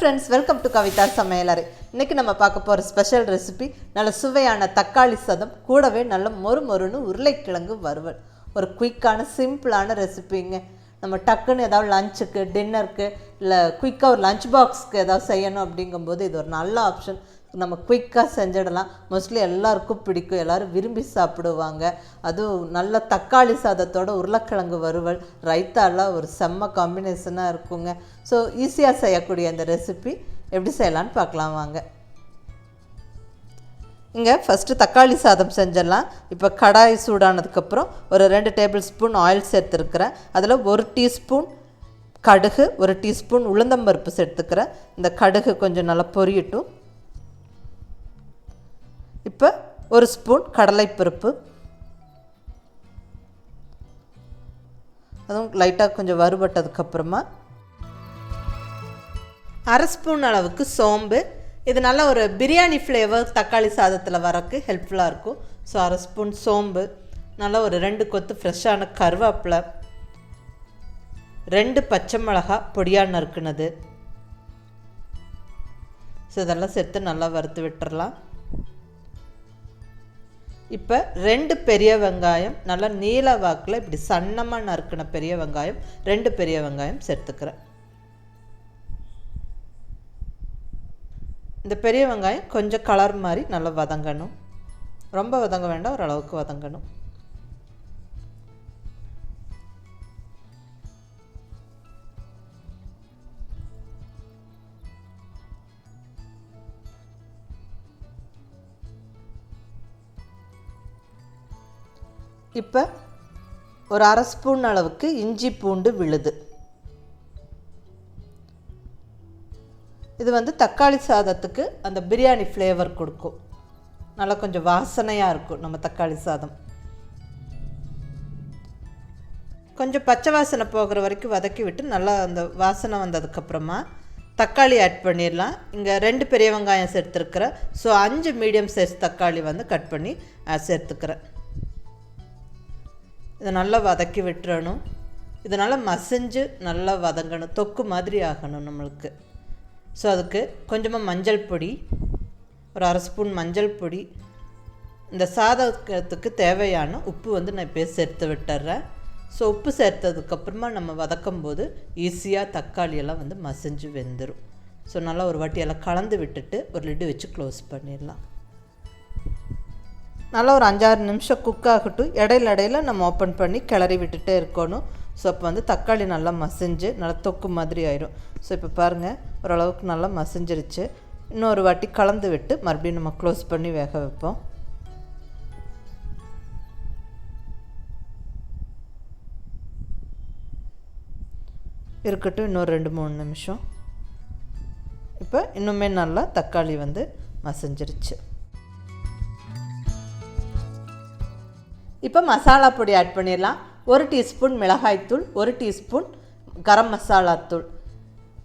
Friends, welcome to Kavitha சமையலறை. இன்றைக்கி நம்ம பார்க்க போகிற ஸ்பெஷல் ரெசிபி நல்ல சுவையான தக்காளி சாதம், கூடவே நல்ல மொறுன்னு உருளைக்கிழங்கு வறுவல். ஒரு குயிக்கான சிம்பிளான ரெசிபிங்க. நம்ம டக்குன்னு ஏதாவது லஞ்சுக்கு, டின்னருக்கு, இல்லை குயிக்காக ஒரு லஞ்ச் பாக்ஸ்க்கு ஏதாவது செய்யணும் அப்படிங்கும்போது இது ஒரு நல்ல ஆப்ஷன். நம்ம குயிக்காக செஞ்சிடலாம். மோஸ்ட்லி எல்லாருக்கும் பிடிக்கும், எல்லோரும் விரும்பி சாப்பிடுவாங்க. அதுவும் நல்ல தக்காளி சாதத்தோட உருளைக்கிழங்கு வறுவல், ரைத்தாலாம் ஒரு செம்ம காம்பினேஷனாக இருக்குங்க. ஸோ ஈஸியாக செய்யக்கூடிய அந்த ரெசிபி எப்படி செய்யலான்னு பார்க்கலாம் வாங்க. இங்கே ஃபஸ்ட்டு தக்காளி சாதம் செஞ்சிடலாம். இப்போ கடாய் சூடானதுக்கப்புறம் ஒரு 2 டேபிள் ஸ்பூன் ஆயில் சேர்த்துருக்குறேன். அதில் 1 டீஸ்பூன் கடுகு, 1 டீஸ்பூன் உளுந்தம்பருப்பு சேர்த்துக்கிறேன். இந்த கடுகு கொஞ்சம் நல்லா பொரியட்டும். இப்போ 1 ஸ்பூன் கடலைப்பருப்பு, அதுவும் லைட்டாக கொஞ்சம் வறுபட்டதுக்கப்புறமா 1/2 ஸ்பூன் அளவுக்கு சோம்பு. இது நல்ல ஒரு பிரியாணி ஃப்ளேவர் தக்காளி சாதத்தில் வரக்கு ஹெல்ப்ஃபுல்லாக இருக்கும். ஸோ 1/2 ஸ்பூன் சோம்பு, நல்லா ஒரு 2 கொத்து ஃப்ரெஷ்ஷான கருவேப்பிலை, 2 பச்சை மிளகா பொடியாக நறுக்குனது. ஸோ இதெல்லாம் சேர்த்து நல்லா வறுத்து விட்டுறலாம். இப்போ 2 பெரிய வெங்காயம், நல்லா நீல வாக்கில் இப்படி சன்னமாக நறுக்கின பெரிய வெங்காயம், 2 பெரிய வெங்காயம் சேர்த்துக்கிறேன். இந்த பெரிய வெங்காயம் கொஞ்சம் கலர் மாதிரி நல்லா வதங்கணும். ரொம்ப வதங்க வேண்டாம், ஓரளவுக்கு வதங்கணும். இப்போ ஒரு 1/2 ஸ்பூன் அளவுக்கு இஞ்சி பூண்டு விழுது. இது தக்காளி சாதத்துக்கு அந்த பிரியாணி ஃப்ளேவர் கொடுக்கும். நல்லா கொஞ்சம் வாசனையாக இருக்கும் நம்ம தக்காளி சாதம். கொஞ்சம் பச்சை வாசனை போகிற வரைக்கும் வதக்கி விட்டு நல்லா அந்த வாசனை வந்ததுக்கப்புறமா தக்காளி ஆட் பண்ணிடலாம். இங்கே 2 பெரிய வெங்காயம் சேர்த்துருக்குறேன். ஸோ 5 மீடியம் சைஸ் தக்காளி கட் பண்ணி சேர்த்துக்கிறேன். இதை நல்லா வதக்கி விட்டுறணும். இது நல்லா மசிஞ்சு நல்லா வதங்கணும், தொக்கு மாதிரி ஆகணும் நம்மளுக்கு. ஸோ அதுக்கு கொஞ்சமாக மஞ்சள் பொடி, ஒரு 1/2 ஸ்பூன் மஞ்சள் பொடி, இந்த சாதத்துக்கு தேவையான உப்பு நான் இப்போ சேர்த்து விட்டுறேன். ஸோ உப்பு சேர்த்ததுக்கப்புறமா நம்ம வதக்கும் போது ஈஸியாக தக்காளியெல்லாம் மசிஞ்சு வெந்துடும். ஸோ நல்லா ஒரு வாட்டியெல்லாம் கலந்து விட்டுட்டு ஒரு லிட்டு வச்சு க்ளோஸ் பண்ணிடலாம். நல்லா ஒரு 5-6 நிமிஷம் குக் ஆகட்டும். இடையில நம்ம ஓப்பன் பண்ணி கிளறி விட்டுட்டே இருக்கணும். ஸோ அப்போ தக்காளி நல்லா மசிஞ்சு நல்லா தொக்கு மாதிரி ஆயிடும். ஸோ இப்போ பாருங்கள், ஓரளவுக்கு நல்லா மசிஞ்சிருச்சு. இன்னொரு வாட்டி கலந்து விட்டு மறுபடியும் நம்ம க்ளோஸ் பண்ணி வேக வைப்போம். இருக்கட்டும், இன்னொரு 2-3 நிமிஷம். இப்போ இன்னுமே நல்லா தக்காளி மசிஞ்சிருச்சு. இப்போ மசாலா பொடி ஆட் பண்ணிடலாம். 1 டீஸ்பூன் மிளகாய்த்தூள், 1 டீஸ்பூன் கரம் மசாலா தூள்.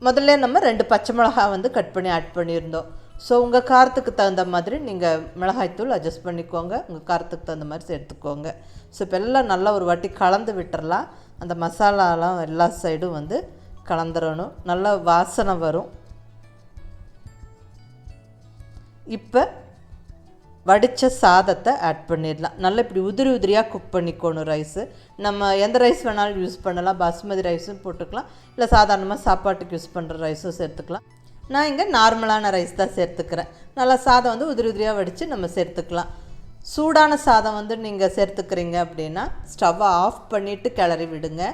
முதல்ல நம்ம 2 பச்சை மிளகா கட் பண்ணி ஆட் பண்ணியிருந்தோம். ஸோ உங்கள் காரத்துக்கு தகுந்த மாதிரி நீங்கள் மிளகாய்த்தூள் அட்ஜஸ்ட் பண்ணிக்கோங்க, உங்கள் காரத்துக்கு தகுந்த மாதிரி சேர்த்துக்கோங்க. ஸோ இப்போ எல்லாம் நல்லா ஒரு வாட்டி கலந்து விட்டுறலாம். அந்த மசாலாலாம் எல்லா சைடும் கலந்துடணும், நல்லா வாசனை வரும். இப்போ வடித்த சாதத்தை ஆட் பண்ணிடலாம். நல்லா இப்படி உதிரியாக குக் பண்ணிக்கணும் ரைஸு. நம்ம எந்த ரைஸ் வேணாலும் யூஸ் பண்ணலாம். பாஸ்மதி ரைஸும் போட்டுக்கலாம், இல்லை சாதாரணமாக சாப்பாட்டுக்கு யூஸ் பண்ணுற ரைஸும் சேர்த்துக்கலாம். நான் இங்கே நார்மலான ரைஸ் தான் சேர்த்துக்கிறேன். நல்லா சாதம் உதிரியாக வடித்து நம்ம சேர்த்துக்கலாம். சூடான சாதம் நீங்கள் சேர்த்துக்கிறீங்க அப்படின்னா ஸ்டவ்வை ஆஃப் பண்ணிவிட்டு கிளறி விடுங்க.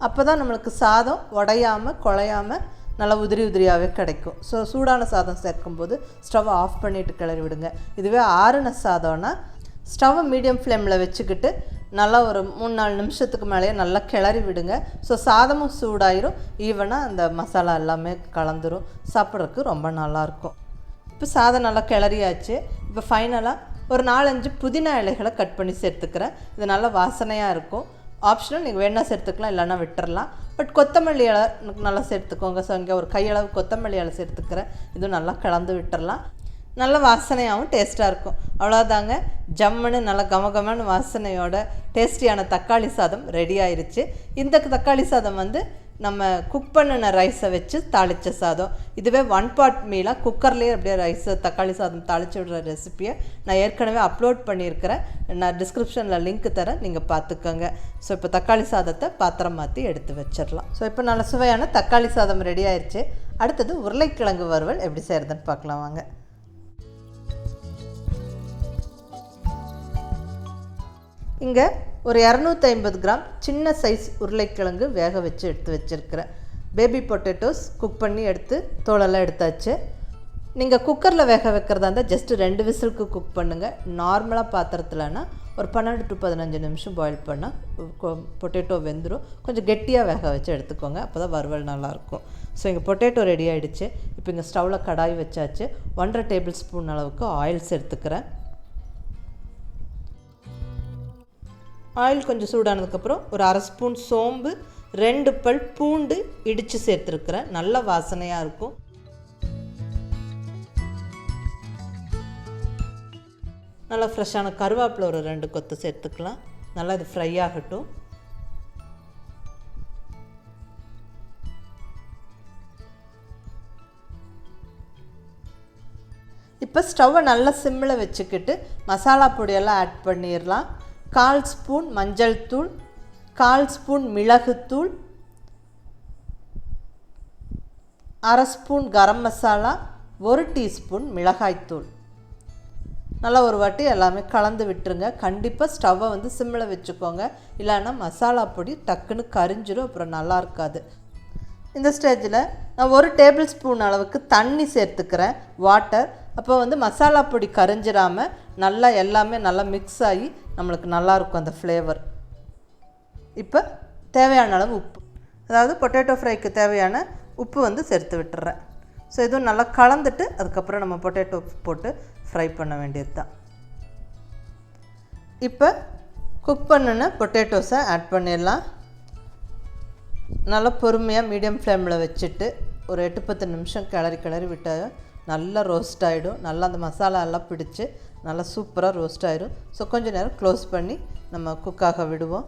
அப்போ தான் நம்மளுக்கு சாதம் உடையாமல் குழையாமல் நல்லா உதிரியாகவே கிடைக்கும். ஸோ சூடான சாதம் சேர்க்கும்போது ஸ்டவ்வை ஆஃப் பண்ணிவிட்டு கிளறி விடுங்க. இதுவே ஆறுன சாதம்னா ஸ்டவ்வை மீடியம் ஃப்ளேமில் வச்சுக்கிட்டு நல்லா ஒரு 3-4 நிமிஷத்துக்கு மேலேயே நல்லா கிளறி விடுங்க. ஸோ சாதமும் சூடாயிரும், ஈவனாக அந்த மசாலா எல்லாமே கலந்துரும், சாப்பிட்றதுக்கு ரொம்ப நல்லாயிருக்கும். இப்போ சாதம் நல்லா கிளறியாச்சு. இப்போ ஃபைனலாக ஒரு 4-5 புதினா இலைகளை கட் பண்ணி சேர்த்துக்கிறேன். இது நல்லா வாசனையாக இருக்கும். ஆப்ஷனல், நீங்கள் வேணால் சேர்த்துக்கலாம், இல்லைன்னா விட்டுறலாம். பட் கொத்தமல்லி இலை நல்லா சேர்த்துக்கோங்க. ஸோ இங்கே ஒரு கையளவு கொத்தமல்லி இலை சேர்த்துக்கிறேன். இதுவும் நல்லா கலந்து விட்டுறலாம். நல்ல வாசனையாகவும் டேஸ்ட்டாக இருக்கும். அவ்வளோதாங்க, ஜம்முன்னு நல்லா கமகமான வாசனையோட டேஸ்டியான தக்காளி சாதம் ரெடி ஆயிடுச்சு. இந்த தக்காளி சாதம் நம்ம குக் பண்ணின ரைஸை வச்சு தாளித்த சாதம். இதுவே 1 pot மீலாக குக்கர்லேயே அப்படியே ரைஸை தக்காளி சாதம் தாளித்து விடுற ரெசிப்பியை நான் ஏற்கனவே அப்லோட் பண்ணியிருக்கிறேன். நான் டிஸ்கிரிப்ஷனில் லிங்க் தரேன், நீங்கள் பார்த்துக்கோங்க. ஸோ இப்போ தக்காளி சாதத்தை பாத்திரம் மாற்றி எடுத்து வச்சிடலாம். ஸோ இப்போ நல்ல சுவையான தக்காளி சாதம் ரெடி ஆயிடுச்சு. அடுத்தது உருளைக்கிழங்கு வறுவல் எப்படி செய்கிறதுன்னு பார்க்கலாம் வாங்க. இங்கே ஒரு 250 கிராம் சின்ன சைஸ் உருளைக்கிழங்கு வேக வச்சு எடுத்து வச்சுருக்கிறேன். பேபி பொட்டேட்டோஸ் குக் பண்ணி எடுத்து தோலெல்லாம் எடுத்தாச்சு. நீங்கள் குக்கரில் வேக வைக்கிறதா இருந்தால் ஜஸ்ட்டு 2 விசிலுக்கு குக் பண்ணுங்கள். நார்மலாக பாத்திரத்தில்னா ஒரு 12 to 15 நிமிஷம் பாயில் பண்ணால் பொட்டேட்டோ வெந்துடும். கொஞ்சம் கெட்டியாக வேக வச்சு எடுத்துக்கோங்க, அப்போ தான் வறுவல் நல்லாயிருக்கும். ஸோ இங்கே பொட்டேட்டோ ரெடி ஆகிடுச்சு. இப்போ இங்கே ஸ்டவ்வில் கடாய் வச்சாச்சு. 1.5 டேபிள் ஸ்பூன் அளவுக்கு ஆயில்ஸ் எடுத்துக்கிறேன். ஆயில் கொஞ்சம் சூடானதுக்கப்புறம் ஒரு 1/2 ஸ்பூன் சோம்பு, 2 பல் பூண்டு இடித்து சேர்த்துருக்குறேன். நல்ல வாசனையாக இருக்கும். நல்லா ஃப்ரெஷ்ஷான கருவேப்பிலை ஒரு 2 கொத்து சேர்த்துக்கலாம். நல்லா இது ஃப்ரை ஆகட்டும். இப்போ ஸ்டவ்வை நல்லா சிம்மில் வச்சுக்கிட்டு மசாலா பொடியெல்லாம் ஆட் பண்ணிடலாம். 1/4 ஸ்பூன் மஞ்சள் தூள், 1/4 ஸ்பூன் மிளகுத்தூள், 1/2 ஸ்பூன் கரம் மசாலா, 1 டீஸ்பூன் மிளகாய்த்தூள். நல்லா ஒரு வாட்டி எல்லாமே கலந்து விட்டுருங்க. கண்டிப்பாக ஸ்டவ்வை வந்து சிம்மில் வச்சுக்கோங்க, இல்லைன்னா மசாலா பொடி டக்குன்னு கரிஞ்சிடும், அப்புறம் நல்லா இருக்காது. இந்த ஸ்டேஜில் நான் 1 டேபிள் ஸ்பூன் அளவுக்கு தண்ணி சேர்த்துக்கிறேன், வாட்டர். அப்போ வந்து மசாலா பொடி கரிஞ்சிடாமல் நல்லா எல்லாமே நல்லா மிக்ஸ் ஆகி நம்மளுக்கு நல்லாயிருக்கும் அந்த ஃப்ளேவர். இப்போ தேவையான அளவு உப்பு, அதாவது பொட்டேட்டோ ஃப்ரைக்கு தேவையான உப்பு வந்து சேர்த்து விட்டுறேன். ஸோ இதுவும் நல்லா கலந்துட்டு அதுக்கப்புறம் நம்ம பொட்டேட்டோ போட்டு ஃப்ரை பண்ண வேண்டியது தான். இப்போ குக் பண்ணின பொட்டேட்டோஸை ஆட் பண்ணிடலாம். நல்லா பொறுமையாக மீடியம் ஃப்ளேமில் வச்சுட்டு ஒரு 8-10 நிமிஷம் கிளறி விட்டால் நல்லா ரோஸ்ட் ஆகிடும். நல்லா அந்த மசாலா எல்லாம் பிடிச்சி நல்லா சூப்பராக ரோஸ்ட் ஆகிடும். ஸோ கொஞ்சம் நேரம் க்ளோஸ் பண்ணி நம்ம குக்காக விடுவோம்.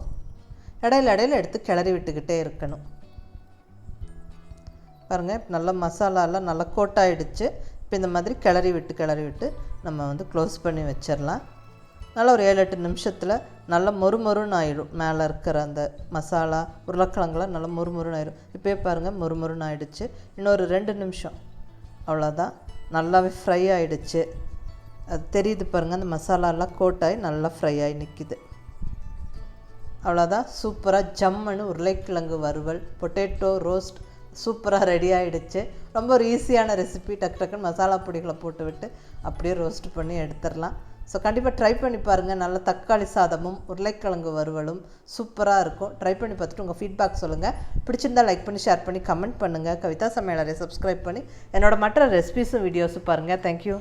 இடையில எடுத்து கிளறி விட்டுக்கிட்டே இருக்கணும். பாருங்கள், இப்போ நல்லா மசாலாலாம் நல்லா கோட்டாயிடுச்சு. இப்போ இந்த மாதிரி கிளறி விட்டு நம்ம வந்து க்ளோஸ் பண்ணி வச்சிடலாம். நல்லா ஒரு 7-8 நிமிஷத்தில் நல்லா மொறுமொறுன்னு ஆயிடும். மேலே இருக்கிற அந்த மசாலா உருளைக்கிழங்குலாம் நல்லா மொறுமொறுன்னு ஆயிடும். இப்போயே பாருங்கள் மொறுமொறுன்னு ஆயிடுச்சு. இன்னொரு 2 நிமிஷம் அவ்வளோதான். நல்லாவே ஃப்ரை ஆகிடுச்சு. அது தெரியுது பாருங்கள், அந்த மசாலாலாம் கோட்டாகி நல்லா ஃப்ரை ஆகி நிற்கிது. அவ்வளோதான், சூப்பராக ஜம்முன்னு உருளைக்கிழங்கு வறுவல் பொட்டேட்டோ ரோஸ்ட் சூப்பராக ரெடி ஆகிடுச்சு. ரொம்ப ஒரு ஈஸியான ரெசிபி. டக்குன்னு மசாலா பொடிகளை போட்டு விட்டு அப்படியே ரோஸ்ட் பண்ணி எடுத்துடலாம். ஸோ கண்டிப்பாக ட்ரை பண்ணி பாருங்கள். நல்ல தக்காளி சாதமும் உருளைக்கிழங்கு வறுவலும் சூப்பராக இருக்கும். ட்ரை பண்ணி பார்த்துட்டு உங்கள் ஃபீட்பேக் சொல்லுங்கள். பிடிச்சிருந்தால் லைக் பண்ணி ஷேர் பண்ணி கமெண்ட் பண்ணுங்கள். கவிதா சமையலறை சப்ஸ்கிரைப் பண்ணி என்னோடய மற்ற ரெசிபிஸும் வீடியோஸும் பாருங்கள். தேங்க்யூ.